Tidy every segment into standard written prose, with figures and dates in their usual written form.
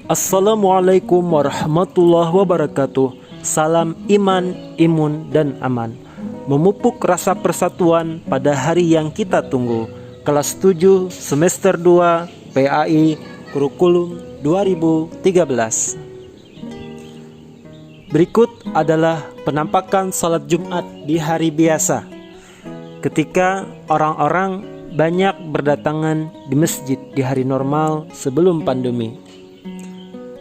Assalamualaikum warahmatullahi wabarakatuh. Salam iman, imun, dan aman. Memupuk rasa persatuan pada hari yang kita tunggu. Kelas 7 semester 2 PAI Kurikulum 2013. Berikut adalah penampakan salat Jumat di hari biasa, ketika orang-orang banyak berdatangan di masjid di hari normal sebelum pandemi.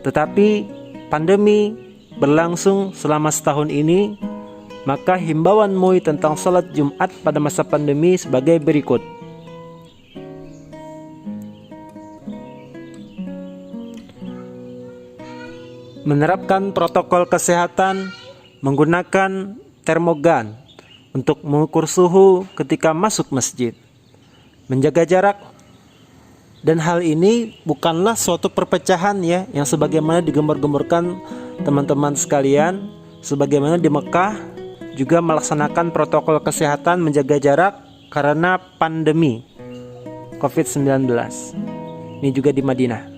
Tetapi pandemi berlangsung selama setahun ini, maka himbauan MUI tentang salat Jumat pada masa pandemi sebagai berikut. Menerapkan protokol kesehatan menggunakan termogan untuk mengukur suhu ketika masuk masjid. Menjaga jarak, dan hal ini bukanlah suatu perpecahan ya, yang sebagaimana digembar-gemborkan teman-teman sekalian. Sebagaimana di Mekah juga melaksanakan protokol kesehatan menjaga jarak karena pandemi COVID-19. Ini juga di Madinah.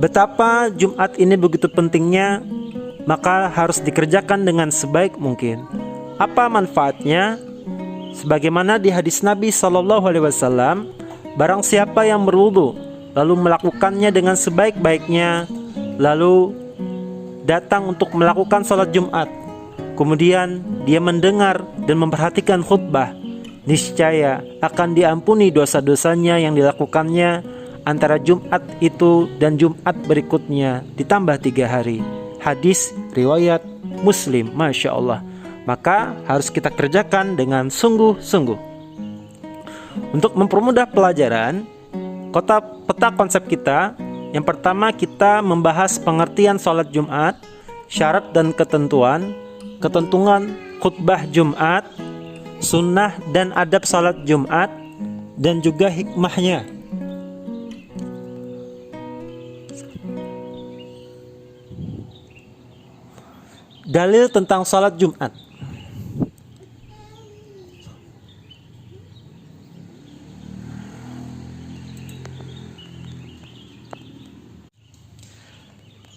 Betapa Jumat ini begitu pentingnya, maka harus dikerjakan dengan sebaik mungkin. Apa manfaatnya? Sebagaimana di hadis Nabi SAW, barang siapa yang berwudu lalu melakukannya dengan sebaik-baiknya, lalu datang untuk melakukan salat Jumat, kemudian dia mendengar dan memperhatikan khutbah, niscaya akan diampuni dosa-dosanya yang dilakukannya antara Jumat itu dan Jumat berikutnya ditambah 3 hari. Hadis riwayat Muslim. Masya Allah. Maka harus kita kerjakan dengan sungguh-sungguh. Untuk mempermudah pelajaran, peta konsep kita, yang pertama kita membahas pengertian sholat Jumat, syarat dan ketentuan khutbah Jumat, sunnah dan adab sholat Jumat, dan juga hikmahnya. Dalil tentang sholat Jumat.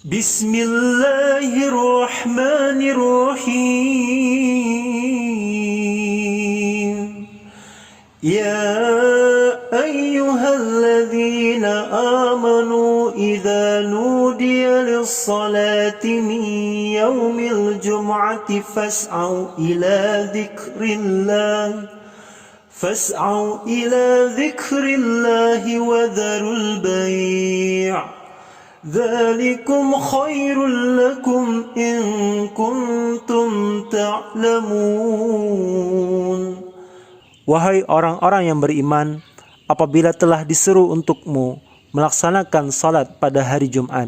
Bismillahirrahmanirrahim. Ya ayyuhalladzina amanu idza nudiya lis-salati min yaumil jum'ati fas'au ila dzikrillahi wa dharul bai'. Dzalikum khairul lakum in kuntum ta'lamun. Wahai orang-orang yang beriman, apabila telah disuruh untukmu melaksanakan salat pada hari Jumat,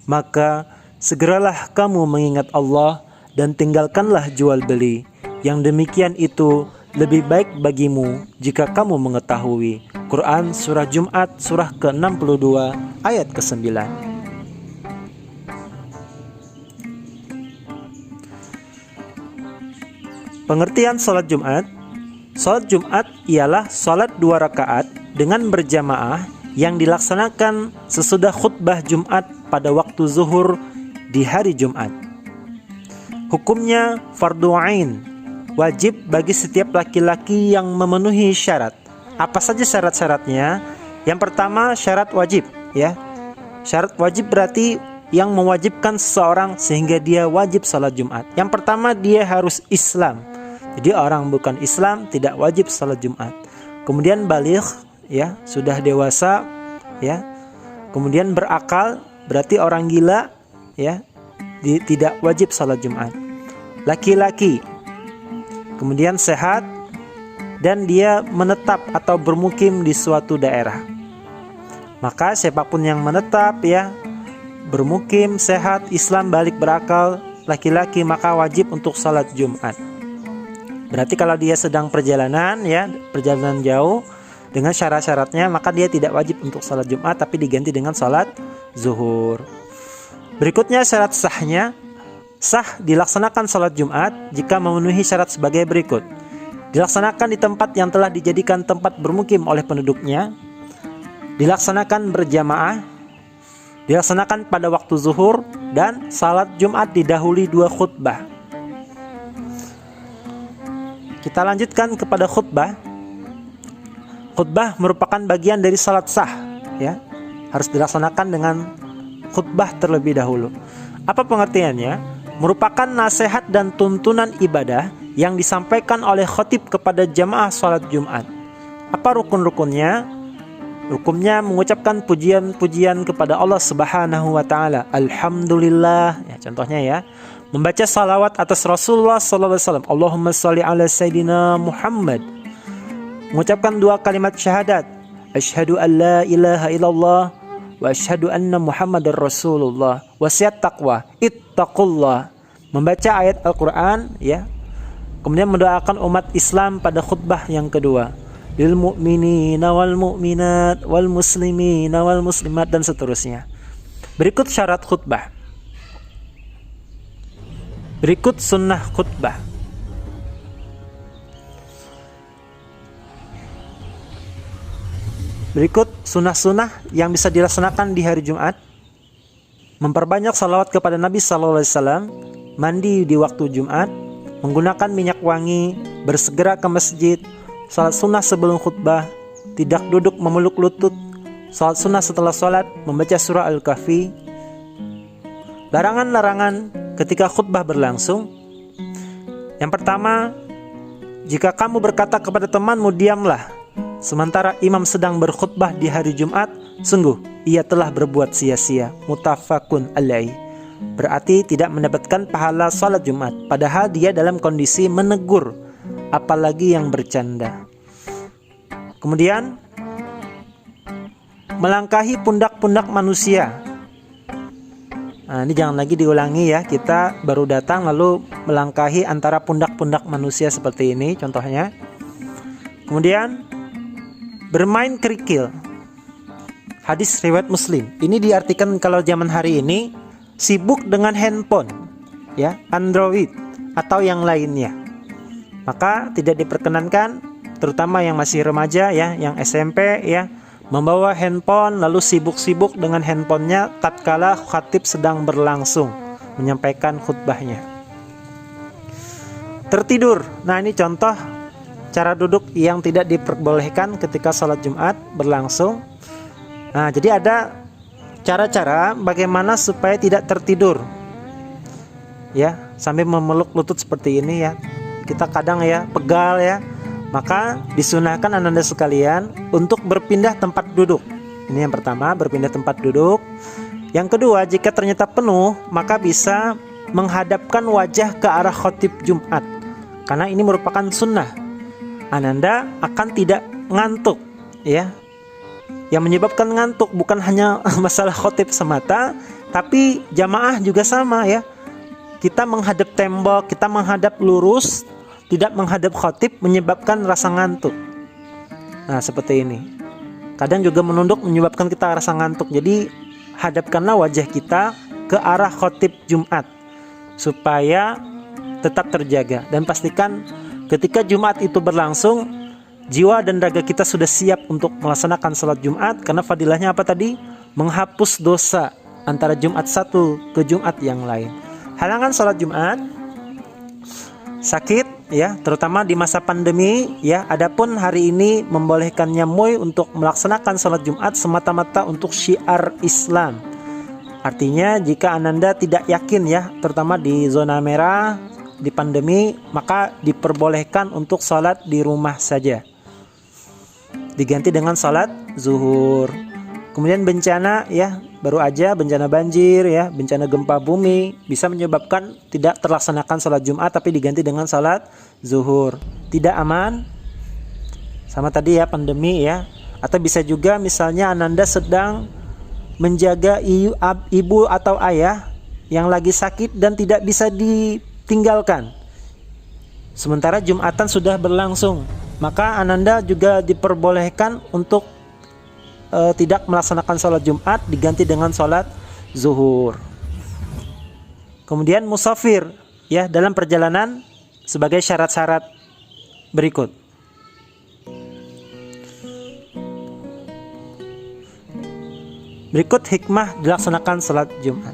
maka segeralah kamu mengingat Allah dan tinggalkanlah jual beli. Yang demikian itu lebih baik bagimu jika kamu mengetahui. Quran Surah Jumat Surah ke-62 ayat ke-9. Pengertian salat Jumat. Salat Jumat ialah salat 2 rakaat dengan berjamaah yang dilaksanakan sesudah khutbah Jumat pada waktu zuhur di hari Jumat. Hukumnya fardu ain, wajib bagi setiap laki-laki yang memenuhi syarat. Apa saja syarat-syaratnya? Yang pertama, syarat wajib ya. Syarat wajib berarti yang mewajibkan seseorang sehingga dia wajib salat Jumat. Yang pertama, dia harus Islam. Jadi orang bukan Islam tidak wajib salat Jumat. Kemudian baligh ya, sudah dewasa ya. Kemudian berakal, berarti orang gila ya, tidak wajib salat Jumat. Laki-laki. Kemudian sehat dan dia menetap atau bermukim di suatu daerah. Maka siapapun yang menetap ya, bermukim, sehat, Islam, balik, berakal, laki-laki, maka wajib untuk salat Jumat. Berarti kalau dia sedang perjalanan ya, perjalanan jauh dengan syarat-syaratnya, maka dia tidak wajib untuk salat Jumat tapi diganti dengan salat zuhur. Berikutnya syarat sahnya. Sah dilaksanakan salat Jumat jika memenuhi syarat sebagai berikut. Dilaksanakan di tempat yang telah dijadikan tempat bermukim oleh penduduknya. Dilaksanakan berjamaah dilaksanakan pada waktu zuhur, dan salat Jumat didahului 2 khutbah. Kita lanjutkan kepada khutbah. Khutbah merupakan bagian dari salat sah, ya. Harus dilaksanakan dengan khutbah terlebih dahulu. Apa pengertiannya? Merupakan nasihat dan tuntunan ibadah yang disampaikan oleh khatib kepada jamaah salat Jumat. Apa rukun-rukunnya? Rukunnya mengucapkan pujian-pujian kepada Allah Subhanahu wa taala. Alhamdulillah, ya, contohnya ya. Membaca salawat atas Rasulullah sallallahu alaihi wasallam. Allahumma shalli ala sayyidina Muhammad. Mengucapkan 2 kalimat syahadat. Asyhadu an la ilaha illallah wa asyhadu anna Muhammadar Rasulullah. Wasiat taqwa, ittaqullah. Membaca ayat Al-Qur'an, ya. Kemudian mendoakan umat Islam pada khutbah yang kedua. Lil mu'minina wal mu'minat wal muslimina wal muslimat, dan seterusnya. Berikut syarat khutbah. Berikut sunnah khutbah. Berikut sunnah-sunnah yang bisa dilaksanakan di hari Jumat. Memperbanyak salawat kepada Nabi SAW, mandi di waktu Jumat, menggunakan minyak wangi, bersegera ke masjid, salat sunnah sebelum khutbah, tidak duduk memeluk lutut, salat sunnah setelah salat, membaca surah Al-Kahfi. Larangan-larangan ketika khutbah berlangsung. Yang pertama, jika kamu berkata kepada temanmu, diamlah, sementara imam sedang berkhutbah di hari Jumat, sungguh ia telah berbuat sia-sia. Muttafaqun alaih. Berarti tidak mendapatkan pahala salat Jumat, padahal dia dalam kondisi menegur, apalagi yang bercanda. Kemudian, melangkahi pundak-pundak manusia. Nah, ini jangan lagi diulangi ya. Kita baru datang lalu melangkahi antara pundak-pundak manusia seperti ini contohnya. Kemudian, bermain kerikil. Hadis riwayat Muslim. Ini diartikan kalau zaman hari ini sibuk dengan handphone, ya, Android atau yang lainnya. Maka tidak diperkenankan, terutama yang masih remaja ya, yang SMP ya, membawa handphone lalu sibuk-sibuk dengan handphonenya tatkala khatib sedang berlangsung menyampaikan khutbahnya. Tertidur. Nah, ini contoh cara duduk yang tidak diperbolehkan ketika salat Jumat berlangsung. Nah, jadi ada cara-cara bagaimana supaya tidak tertidur. Ya, sambil memeluk lutut seperti ini ya. Kita kadang ya pegal ya. Maka disunahkan ananda sekalian untuk berpindah tempat duduk. Ini yang pertama, berpindah tempat duduk. Yang kedua, jika ternyata penuh, maka bisa menghadapkan wajah ke arah khatib Jumat. Karena ini merupakan sunnah. Ananda akan tidak ngantuk, ya. Yang menyebabkan ngantuk bukan hanya masalah khatib semata, tapi jamaah juga sama ya. Kita menghadap tembok, kita menghadap lurus, tidak menghadap khatib menyebabkan rasa ngantuk. Nah, seperti ini. Kadang juga menunduk menyebabkan kita rasa ngantuk. Jadi, hadapkanlah wajah kita ke arah khatib Jumat supaya tetap terjaga. Dan pastikan ketika Jumat itu berlangsung, jiwa dan raga kita sudah siap untuk melaksanakan salat Jumat. Karena fadilahnya apa tadi? Menghapus dosa antara Jumat satu ke Jumat yang lain. Halangan salat Jumat, sakit ya, terutama di masa pandemi ya. Adapun hari ini membolehkannya MUI untuk melaksanakan salat Jumat semata-mata untuk syiar Islam. Artinya jika ananda tidak yakin ya, terutama di zona merah di pandemi, maka diperbolehkan untuk salat di rumah saja. Diganti dengan salat zuhur. Kemudian bencana ya, baru aja bencana banjir ya, bencana gempa bumi bisa menyebabkan tidak terlaksanakan salat Jumat tapi diganti dengan salat zuhur. Tidak aman sama tadi ya, pandemi ya. Atau bisa juga misalnya ananda sedang menjaga ibu atau ayah yang lagi sakit dan tidak bisa ditinggalkan sementara Jumatan sudah berlangsung, maka ananda juga diperbolehkan untuk tidak melaksanakan sholat Jumat, diganti dengan sholat zuhur. Kemudian musafir ya, dalam perjalanan sebagai syarat-syarat berikut. Berikut hikmah dilaksanakan salat Jumat.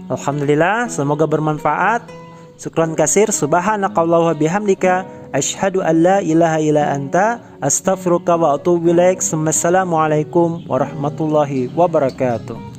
Alhamdulillah, semoga bermanfaat. Syukran kasir, subhanakallahumma bihamdika, asyhadu an la ilaha illa anta, astaghfiruka wa atubu ilaik. Assalamualaikum warahmatullahi wabarakatuh.